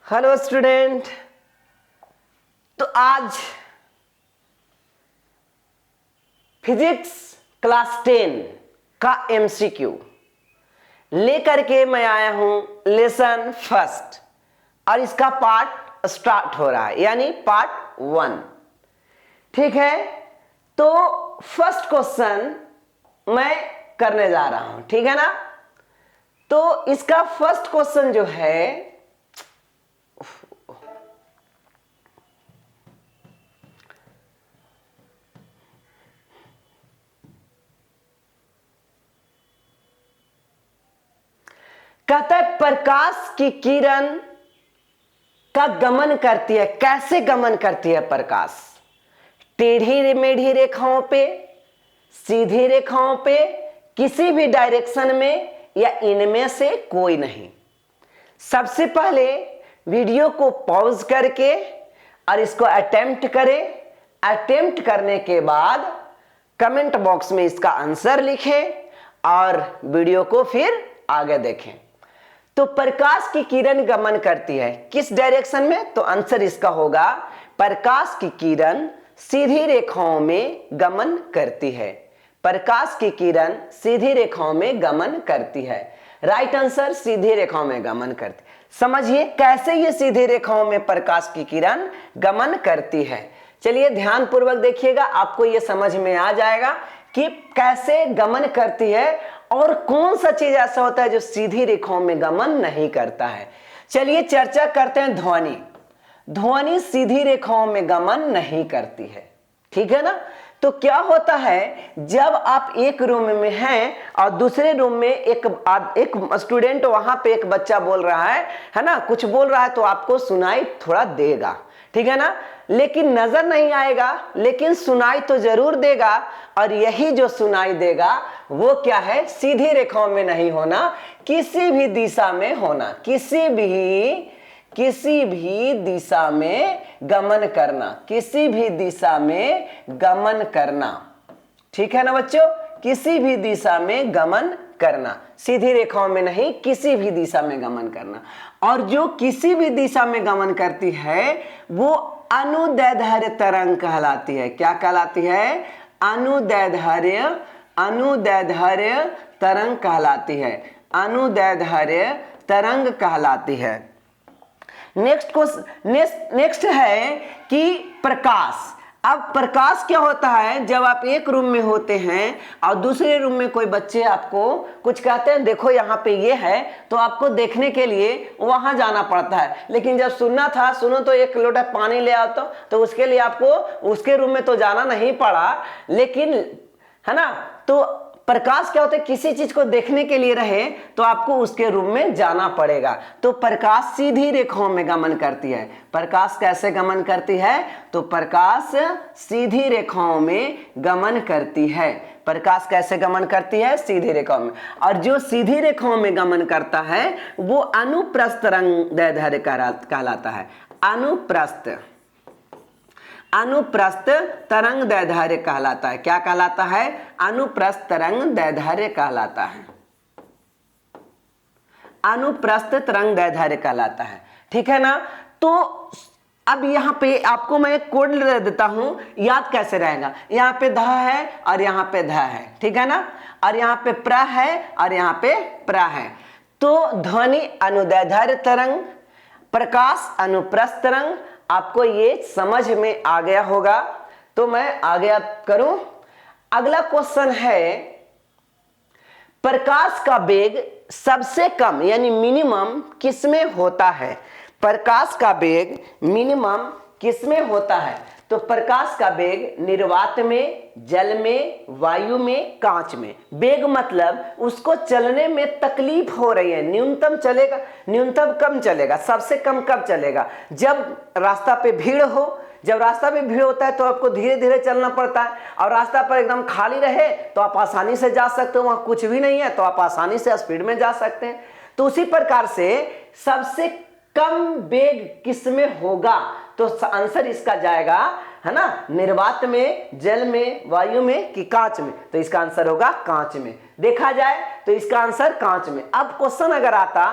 Hello student. तो आज physics class 10 का एमसीक्यू लेकर के मैं आया हूं लेसन फर्स्ट और इसका पार्ट स्टार्ट हो रहा है यानी पार्ट 1। ठीक है, तो फर्स्ट क्वेश्चन मैं करने जा रहा हूं, ठीक है ना। तो इसका फर्स्ट क्वेश्चन जो है कहता है प्रकाश की किरण का गमन करती है। कैसे गमन करती है प्रकाश? टेढ़ी मेढ़ी रेखाओं पे, सीधी रेखाओं पे, किसी भी डायरेक्शन में या इनमें से कोई नहीं। सबसे पहले वीडियो को पॉज करके और इसको अटेम्प्ट करें। अटेम्प्ट करने के बाद कमेंट बॉक्स में इसका आंसर लिखें और वीडियो को फिर आगे देखें। तो प्रकाश की किरण गमन करती है किस डायरेक्शन में? तो आंसर इसका होगा प्रकाश की किरण सीधी रेखाओं में गमन करती है। प्रकाश की किरण सीधी रेखाओं में गमन करती है। राइट आंसर सीधी रेखाओं में गमन करती। समझिए कैसे ये सीधी रेखाओं में प्रकाश की किरण गमन करती है। चलिए ध्यान पूर्वक देखिएगा, आपको ये समझ में आ जाएगा कि कैसे गमन करती है और कौन सा चीज ऐसा होता है जो सीधी रेखाओं में गमन नहीं करता है। चलिए चर्चा करते हैं ध्वनि। ध्वनि सीधी रेखाओं में गमन नहीं करती है, ठीक है ना। तो क्या होता है जब आप एक रूम में हैं और दूसरे रूम में एक स्टूडेंट, वहां पे एक बच्चा बोल रहा है ना, कुछ बोल रहा है तो आपको सुनाई थोड़ा देगा, ठीक है ना, लेकिन नजर नहीं आएगा, लेकिन सुनाई तो जरूर देगा। और यही जो सुनाई देगा वो क्या है? सीधी रेखाओं में नहीं होना, किसी भी दिशा में होना, किसी भी दिशा में गमन करना, किसी भी दिशा में गमन करना, ठीक है ना बच्चों। किसी भी दिशा में गमन करना, सीधी रेखाओं में नहीं, किसी भी दिशा में गमन करना। और जो किसी भी दिशा में गमन करती है वो अनुदैर्ध्य तरंग कहलाती है। क्या कहलाती है? अनुदैर्ध्य तरंग कहलाती है। अनुदैर्ध्य तरंग कहलाती है। नेक्स्ट है कि प्रकाश। अब प्रकाश क्या होता है? जब आप एक रूम में होते हैं और दूसरे रूम में कोई बच्चे आपको कुछ कहते हैं, देखो यहाँ पे ये है, तो आपको देखने के लिए वहां जाना पड़ता है। लेकिन जब सुनना था, सुनो तो एक लोटा पानी ले आओ, तो उसके लिए आपको उसके रूम में तो जाना नहीं पड़ा, लेकिन है ना। तो प्रकाश क्या होता है? किसी चीज को देखने के लिए रहे तो आपको उसके रूम में जाना पड़ेगा। तो प्रकाश सीधी रेखाओं में गमन करती है। प्रकाश कैसे गमन करती है? तो प्रकाश सीधी रेखाओं में गमन करती है। प्रकाश कैसे गमन करती है? सीधी रेखाओं में। और जो सीधी रेखाओं में गमन करता है वो अनुप्रस्थ तरंगदैर्ध्य कहलाता है। अनुप्रस्थ तरंगदैर्ध्य कहलाता है। क्या कहलाता है? अनुप्रस्थ तरंगदैर्ध्य कहलाता है। अनुप्रस्थ तरंगदैर्ध्य कहलाता है, ठीक है ना। तो अब यहां पे आपको मैं कोड दे देता हूं, याद कैसे रहेगा। यहां पे ध है और यहां पे ध है, ठीक है ना, और यहां पे प्र है और यहां पे प्र है। तो ध्वनि अनुदैर्ध्य तरंग, प्रकाश अनुप्रस्थ तरंग। आपको ये समझ में आ गया होगा, तो मैं आगे करूं। अगला क्वेश्चन है प्रकाश का वेग सबसे कम यानी मिनिमम किसमें होता है? प्रकाश का वेग मिनिमम किसमें होता है? तो प्रकाश का वेग निर्वात में, जल में, वायु में, कांच में। वेग मतलब उसको चलने में तकलीफ हो रही है। न्यूनतम चलेगा, न्यूनतम कम चलेगा, सबसे कम कब चलेगा? जब रास्ता पे भीड़ हो। जब रास्ता पे भीड़ होता है तो आपको धीरे धीरे चलना पड़ता है, और रास्ता पर एकदम खाली रहे तो आप आसानी से जा सकते हो, वहां कुछ भी नहीं है तो आप आसानी से स्पीड में जा सकते हैं। तो उसी प्रकार से सबसे कम वेग किसमें होगा? तो आंसर इसका जाएगा, है ना, निर्वात में, जल में, वायु में कि कांच में? तो इसका आंसर होगा कांच में। देखा जाए तो इसका आंसर कांच में। अब क्वेश्चन अगर आता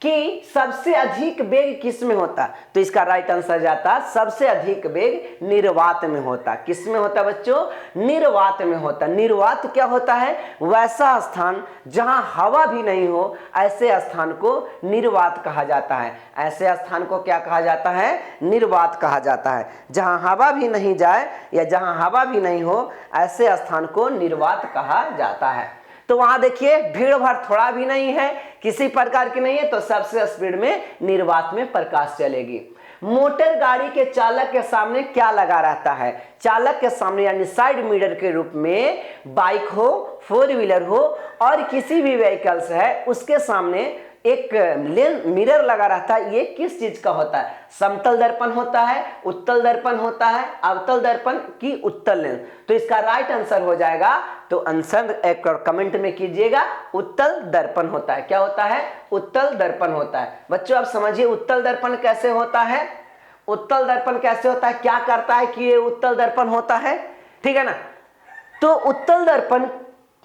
कि सबसे अधिक वेग किस में होता, तो इसका राइट आंसर जाता सबसे अधिक वेग निर्वात में होता। किस में होता बच्चों? निर्वात में होता। निर्वात क्या होता है? वैसा स्थान जहां हवा भी नहीं हो, ऐसे स्थान को निर्वात कहा जाता है। ऐसे स्थान को क्या कहा जाता है? निर्वात कहा जाता है। जहां हवा भी नहीं जाए या जहां हवा भी नहीं हो, ऐसे स्थान को निर्वात कहा जाता है। तो वहां देखिए भीड़ भाड़ थोड़ा भी नहीं है, किसी प्रकार की नहीं है, तो सबसे स्पीड में निर्वात में प्रकाश चलेगी। मोटर गाड़ी के चालक के सामने क्या लगा रहता है? चालक के सामने यानी साइड मिरर के रूप में बाइक हो, फोर व्हीलर हो और किसी भी व्हीकल्स है, उसके सामने एक मिरर लगा रहता है। ये किस चीज का होता है? समतल दर्पण होता है, उत्तल दर्पण होता है, अवतल दर्पण की उत्तल लेंस। तो इसका राइट आंसर हो जाएगा, तो आंसर एक कमेंट में कीजिएगा, उत्तल दर्पण होता है। क्या होता है? उत्तल दर्पण होता है। बच्चों आप समझिए उत्तल दर्पण कैसे होता है। उत्तल दर्पण कैसे होता है, क्या करता है कि ये उत्तल दर्पण होता है, ठीक है ना। तो उत्तल दर्पण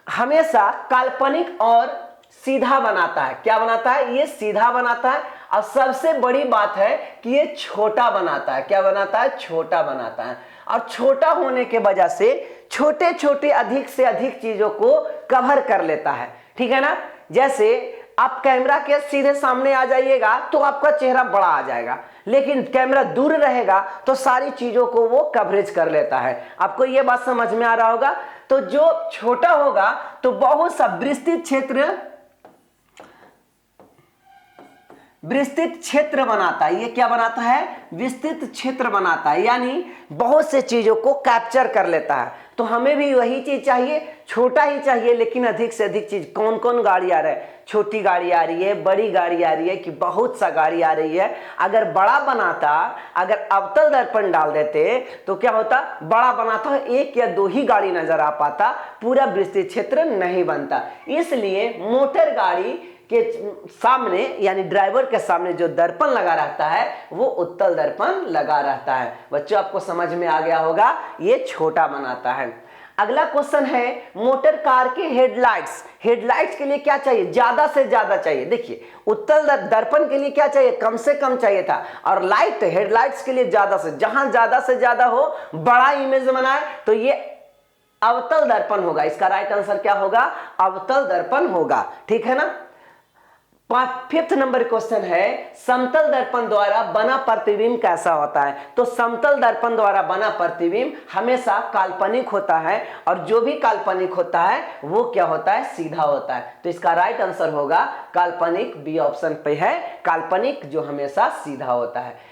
हमेशा काल्पनिक और सीधा बनाता है। क्या बनाता है? ये सीधा बनाता है। और सबसे बड़ी बात है कि ये छोटा बनाता है। क्या बनाता है? छोटा बनाता है। और छोटा होने के वजह से छोटे छोटे अधिक से अधिक चीजों को कवर कर लेता है, ठीक है ना। जैसे आप कैमरा के सीधे सामने आ जाइएगा तो आपका चेहरा बड़ा आ जाएगा, लेकिन कैमरा दूर रहेगा तो सारी चीजों को वो कवरेज कर लेता है। आपको ये बात समझ में आ रहा होगा। तो जो छोटा होगा तो बहुत सा विस्तृत क्षेत्र बनाता है। ये क्या बनाता है? विस्तृत क्षेत्र बनाता है, यानी बहुत से चीजों को कैप्चर कर लेता है। तो हमें भी वही चीज चाहिए, छोटा ही चाहिए लेकिन अधिक से अधिक चीज। कौन कौन गाड़ी आ रहा है? छोटी गाड़ी आ रही है, बड़ी गाड़ी आ रही है, कि बहुत सा गाड़ी आ रही है। अगर बड़ा बनाता, अगर अवतल दर्पण डाल देते तो क्या होता? बड़ा बनाता है, एक या दो ही गाड़ी नजर आ पाता, पूरा विस्तृत क्षेत्र नहीं बनता। इसलिए मोटर गाड़ी के सामने यानी ड्राइवर के सामने जो दर्पण लगा रहता है वो उत्तल दर्पण लगा रहता है। बच्चों आपको समझ में आ गया होगा, ये छोटा बनाता है। अगला क्वेश्चन है, मोटर कार के हेडलाइट्स। हेडलाइट्स के लिए क्या चाहिए? ज्यादा से ज्यादा चाहिए। देखिए उत्तल दर्पण के लिए क्या चाहिए? कम से कम चाहिए था। और लाइट हेडलाइट्स के लिए ज्यादा से ज्यादा हो, बड़ा इमेज बनाए, तो ये अवतल दर्पण होगा। इसका राइट आंसर क्या होगा? अवतल दर्पण होगा, ठीक है ना। फिफ्थ नंबर क्वेश्चन है, समतल दर्पण द्वारा बना प्रतिबिंब कैसा होता है? तो समतल दर्पण द्वारा बना प्रतिबिंब हमेशा काल्पनिक होता है, और जो भी काल्पनिक होता है वो क्या होता है? सीधा होता है। तो इसका राइट आंसर होगा काल्पनिक, बी ऑप्शन पे है, काल्पनिक जो हमेशा सीधा होता है।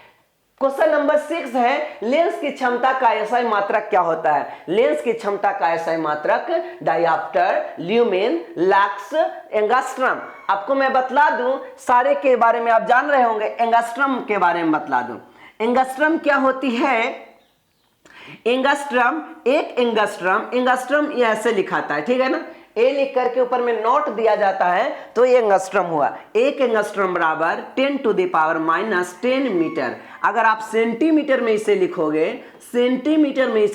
क्वेश्चन नंबर 6 है, लेंस की क्षमता का एसआई मात्रक क्या होता है? लेंस की क्षमता का एसआई मात्रक डायऑप्टर, ल्यूमेन, लक्स, एंगस्ट्रम। आपको मैं बतला दूं, सारे के बारे में आप जान रहे होंगे, एंगस्ट्रम के बारे में बतला दूं। एंगस्ट्रम क्या होती है? एंगस्ट्रम, एक एंगस्ट्रम ये ऐसे लिखाता है, ठीक है ना। ए लिख करके ऊपर में नोट दिया जाता है तो ये एंगस्ट्रम हुआ। एक एंगस्ट्रम बराबर 10⁻⁻10 मीटर। अगर आप सेंटीमीटर में इसे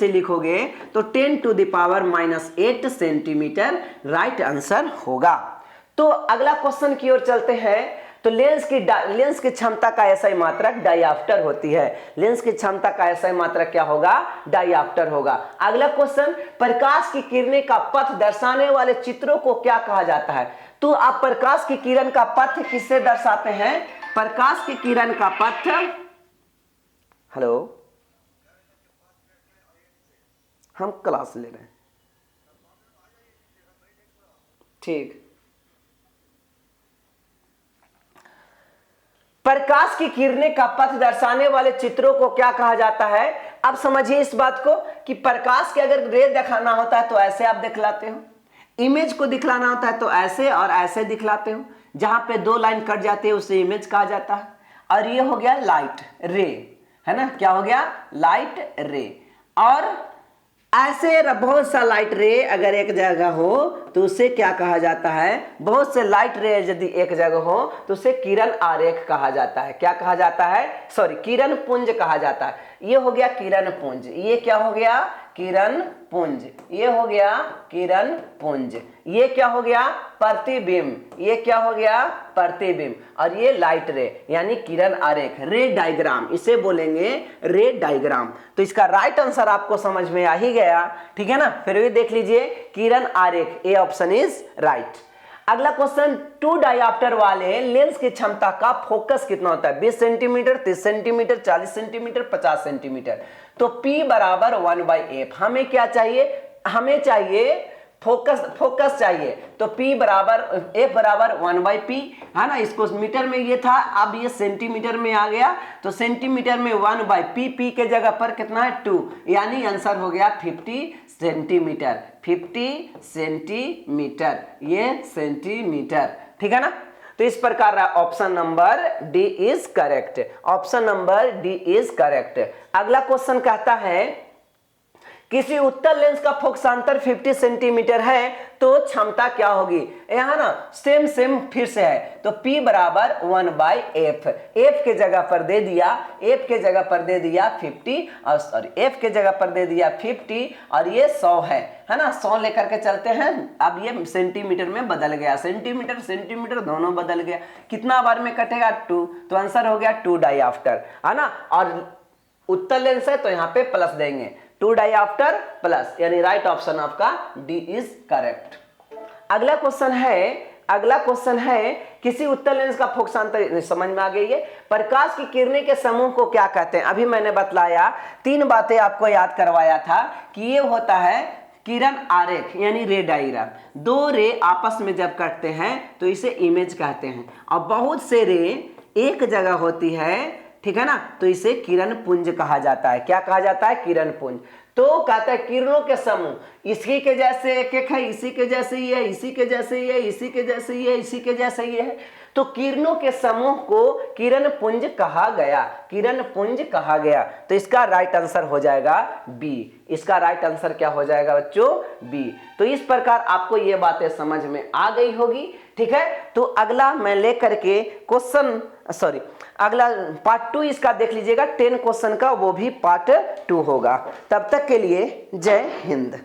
लिखोगे, तो 10⁻⁸ सेंटीमीटर राइट आंसर होगा। तो अगला क्वेश्चन की ओर चलते हैं। तो लेंस की क्षमता का एसआई मात्रक डायऑप्टर होती है। लेंस की क्षमता का एसआई मात्रक क्या होगा? डायऑप्टर होगा। अगला क्वेश्चन, प्रकाश की किरणें का पथ दर्शाने वाले चित्रों को क्या कहा जाता है? तो आप प्रकाश की किरण का पथ किससे दर्शाते हैं? प्रकाश की किरण का पथ, हेलो, हम क्लास ले रहे हैं, ठीक। प्रकाश की किरणें का पथ दर्शाने वाले चित्रों को क्या कहा जाता है? अब समझिए इस बात को कि प्रकाश के अगर रे दिखाना होता है तो ऐसे आप दिखलाते हो, इमेज को दिखलाना होता है तो ऐसे और ऐसे दिखलाते हो। जहां पे दो लाइन कट जाती है उसे इमेज कहा जाता है। और ये हो गया लाइट रे, है ना। क्या हो गया? लाइट रे। और ऐसे बहुत सा लाइट रे अगर एक जगह हो तो उसे क्या कहा जाता है? बहुत से लाइट रे यदि एक जगह हो तो उसे किरण आरेख कहा जाता है। क्या कहा जाता है? सॉरी, किरण पुंज कहा जाता है। ये हो गया किरण पुंज। ये क्या हो गया? किरण पुंज, ये हो गया किरण पुंज, ये क्या हो गया प्रतिबिंब, ये क्या हो गया प्रतिबिंब, और ये लाइट रे यानी किरण आरेख, रे डायग्राम, इसे बोलेंगे रे डायग्राम। तो इसका राइट आंसर आपको समझ में आ ही गया, ठीक है ना। फिर भी देख लीजिए किरण आरेख, ए ऑप्शन इज राइट। अगला क्वेश्चन, 2 डायऑप्टर वाले लेंस की क्षमता का फोकस कितना होता है? 20 सेंटीमीटर, 30 सेंटीमीटर, 40 सेंटीमीटर, 50 सेंटीमीटर। तो P बराबर 1/f। हमें क्या चाहिए? हमें चाहिए फोकस चाहिए। तो P बराबर F बराबर 1/P है ना। इसको मीटर में ये था, अब ये सेंटीमीटर में आ गया, तो सेंटीमीटर में 1/P, P के जगह पर कितना है 2, यानी आंसर हो गया 50 सेंटीमीटर, 50 सेंटीमीटर, ये सेंटीमीटर, ठीक है ना। तो इस प्रकार option number D is correct, option number D is correct. अगला क्वेश्चन कहता है किसी उत्तल लेंस का फोकसांतर 50 सेंटीमीटर है तो क्षमता क्या होगी? यहां ना सेम फिर से है, तो P बराबर 1/f, f के जगह पर दे दिया, f के जगह पर दे दिया 50, और सॉरी f के जगह पर दे दिया 50, और ये 100 है ना। 100 लेकर के चलते हैं, अब ये सेंटीमीटर में बदल गया, सेंटीमीटर दोनों बदल गया, कितना बार में कटेगा 2, तो आंसर हो गया 2 डायऑप्टर, है ना। और उत्तल लेंस है तो यहाँ पे प्लस देंगे, 2 डायऑप्टर प्लस, यानी राइट ऑप्शन आपका डी इज करेक्ट। अगला क्वेश्चन है किसी उत्तल लेंस का फोकसांतर, समझ में आ गई है। प्रकाश की किरणें के समूह को क्या कहते हैं? अभी मैंने बतलाया, 3 बातें आपको याद करवाया था कि ये होता है किरण आरेख यानी रे डायग्राम। 2 रे आपस में जब कटते हैं तो इसे इमेज कहते हैं, और बहुत से रे एक जगह होती है, ठीक है ना, तो इसे किरण पुंज कहा जाता है। क्या कहा जाता है? किरण पुंज। तो कहता है किरणों के समूह, इसी के जैसे एक है, इसी के जैसे ही है, इसी के जैसे ही है, इसी के जैसे ही है, इसी के जैसे ही है, तो किरणों के समूह को किरण पुंज कहा गया, किरण पुंज कहा गया। तो इसका राइट आंसर हो जाएगा बी, इसका राइट आंसर क्या हो जाएगा बच्चों? बी। तो इस प्रकार आपको ये बातें समझ में आ गई होगी, ठीक है। तो अगला मैं लेकर के अगला पार्ट 2 इसका देख लीजिएगा, 10 क्वेश्चन का, वो भी पार्ट 2 होगा। तब तक के लिए जय हिंद।